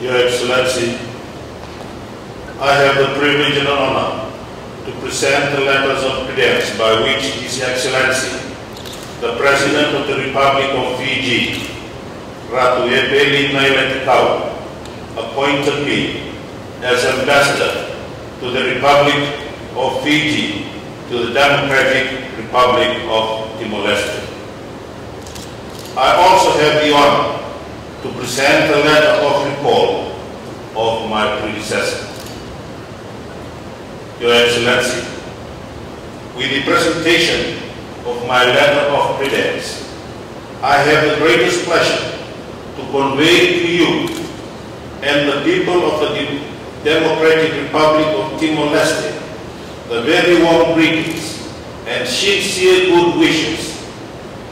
Your Excellency, I have the privilege and honor to present the letters of credence by which His Excellency, the President of the Republic of Fiji, Ratu Epeli Nailetikau, appointed me as Ambassador to the Republic of Fiji to the Democratic Republic of Timor-Leste. I also have the honor to present a letter of recall of my predecessor. Your Excellency, with the presentation of my letter of credence, I have the greatest pleasure to convey to you and the people of the Democratic Republic of Timor-Leste the very warm greetings and sincere good wishes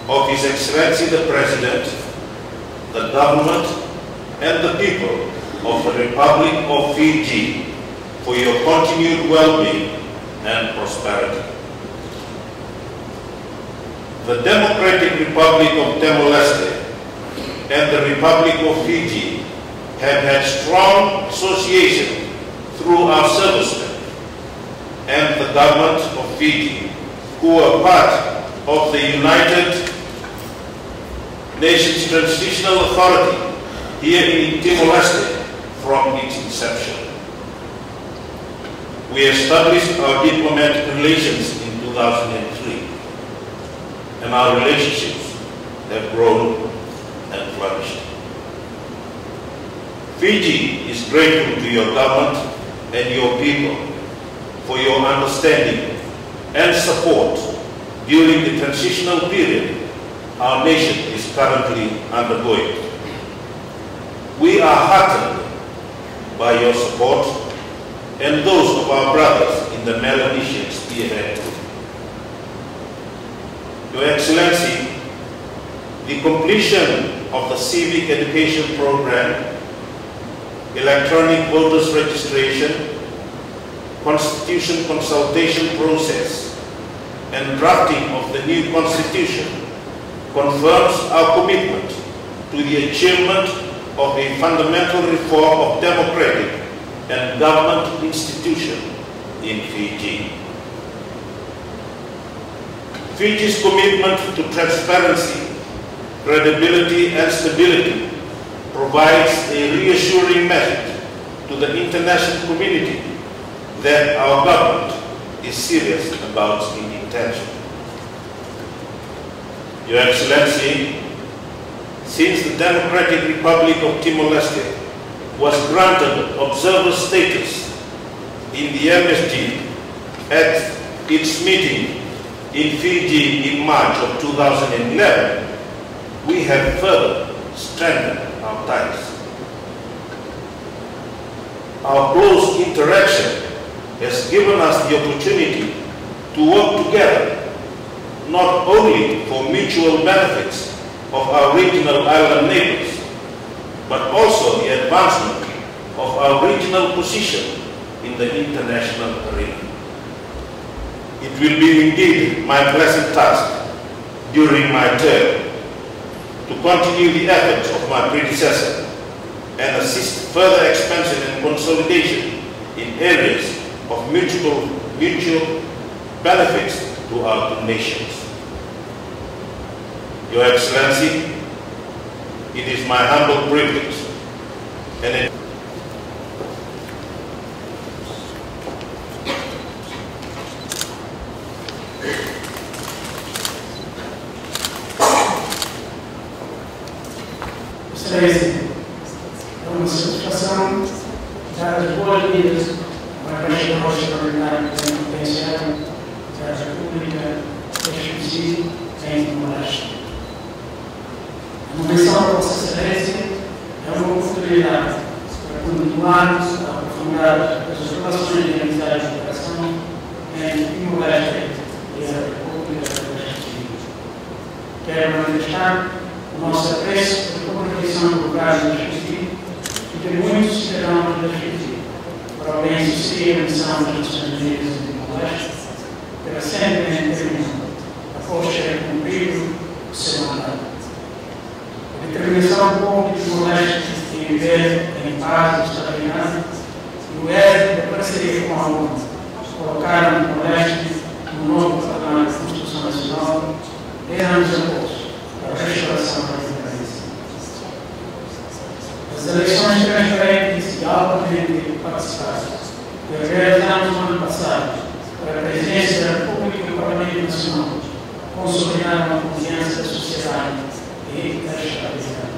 of His Excellency the President, the government, and the people of the Republic of Fiji for your continued well-being and prosperity. The Democratic Republic of Timor-Leste and the Republic of Fiji have had strong association through our servicemen and the government of Fiji, who are part of the United Nations Transitional Authority here in Timor-Leste from its inception. We established our diplomatic relations in 2003, and our relationships have grown and flourished. Fiji is grateful to your government and your people for your understanding and support during the transitional period our nation is currently undergoing. We are heartened by your support and those of our brothers in the Melanesian spearhead. Your Excellency, the completion of the civic education program, electronic voters registration, constitution consultation process, and drafting of the new constitution confirms our commitment to the achievement of a fundamental reform of democratic and government institution in Fiji. Fiji's commitment to transparency, credibility, and stability provides a reassuring message to the international community that our government is serious about its intention. Your Excellency, since the Democratic Republic of Timor-Leste was granted observer status in the MSG at its meeting in Fiji in March of 2011, we have further strengthened our ties. Our close interaction has given us the opportunity to work together not only for mutual benefits of our regional island neighbors, but also the advancement of our regional position in the international arena. It will be indeed my pleasant task during my term to continue the efforts of my predecessor and assist further expansion and consolidation in areas of mutual benefits to our two nations. Your Excellency, it is my humble privilege and Excelência, é uma satisfação dar as boas-vindas à Caixa Rocha Extraordinária Penitenciária da República de Fiji em Timor-Leste. A nomeação da Vossa Excelência é uma oportunidade para continuarmos a aprofundar as relações de amizade e cooperação entre Timor-Leste e a República de Fiji. Quero manifestar o nosso apreço pela contribuição do governo de Fiji e de muitos cidadãos da Fiji para o bem-sucedido da missão das Nações Unidas em Timor-Leste, que recentemente terminou, após ter cumprido o seu mandato. A determinação do povo de Timor-Leste em viver em paz e estabilidade, e o êxito da parceria com a ONU colocaram o Nordeste no novo patamar de construção nacional 10 anos depois da restauração da independência. As eleições transparentes e altamente participadas que realizamos no ano passado para a presidência da República e o Parlamento Nacional consolidaram a confiança da sociedade e da estabilidade.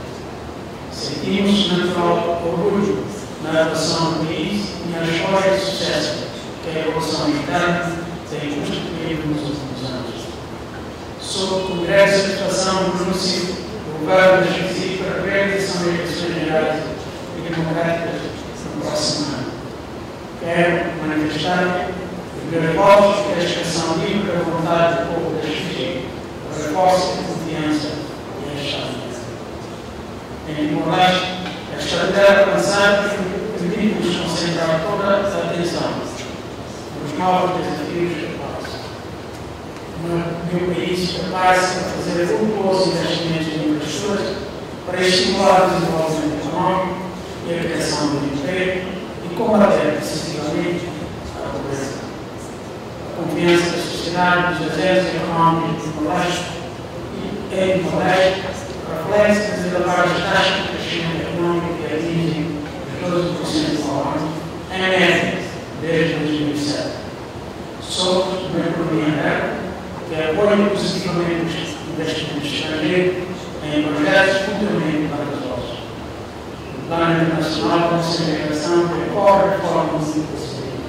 Sentimos natural orgulho na atuação do país e na história de sucesso que a Revolução Militar tem constituído nos últimos anos. Sob com grande satisfação pronuncio o governo das requisitos para a realização das eleições gerais e democráticas no próximo ano. Quero manifestar o meu voto que a expressão livre da vontade do povo das Fiji reforce a confiança e a estabilidade. Em Timor-Leste, a estabilidade alcançada permite-nos concentrar toda a atenção nos novos desafios atuais. O meu país prepara-se a fazer robustosos investimentos em infraestruturas para estimular o desenvolvimento econômico e a criação de emprego e combater decisivamente a pobreza. A confiança da sociedade dos agentes econômicos de Timor-Leste e em Timor-Leste reflete nas elevadas taxas de crescimento econômico que atingem 12% ao ano, em média, desde 2007. Somos uma economia aberta que apoia positivamente os investimentos estrangeiros em projetos futuramente vantajosos. O Plano Internacional de Concentração decorre de forma muito positiva.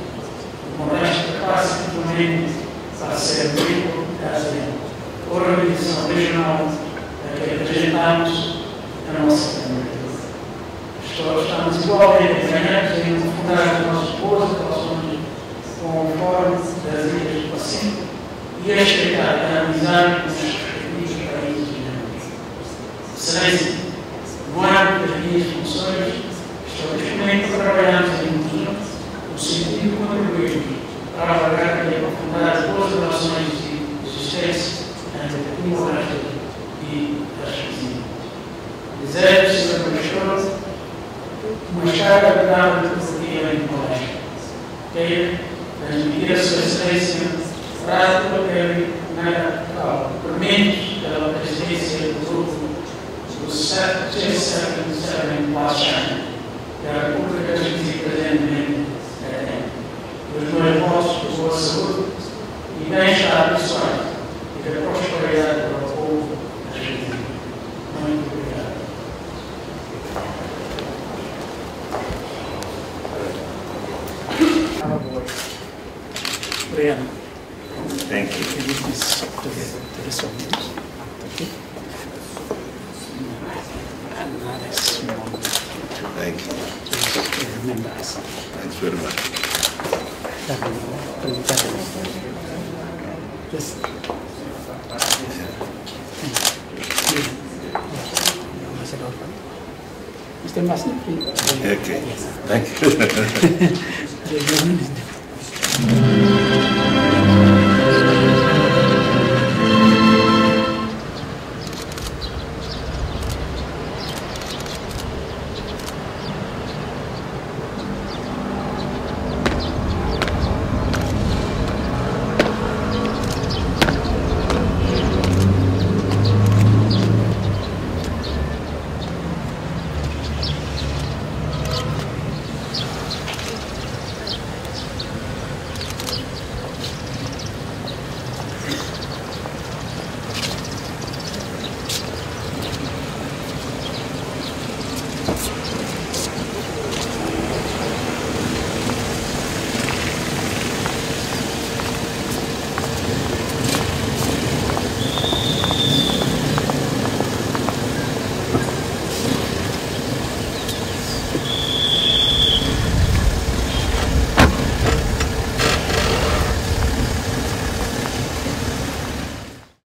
O Timor-Leste prepara-se futuramente para ser membro da ASEAN, organização regional que representamos a nossa comunidade. Estamos igualmente empenhados em aprofundar as nossas boas relações com o Fórum das Ilhas do Pacífico e a estreitar a amizade com os respectivos países dinâmicos. Excelência, no âmbito das minhas funções, estou disponível para trabalharmos em conjunto no sentido de contribuirmos para alargar e aprofundar as boas relações de existência entre Timor-Leste e as vizinhas. Desejo, Sr. Professor, uma escada agradável de em Timor-Leste. Queira transmitir a sua excelência frase do papel na permite pela presidência do grupo do G7 Last China, que a República se presentemente tem. Os meus votos de boa saúde e bem-estar pessoais e da prosperidade para o povo das vizinhas. Muito obrigado. Obrigado. Thank you. Thank you. Thanks very much. Mr. Masni, please. Okay. Thank you.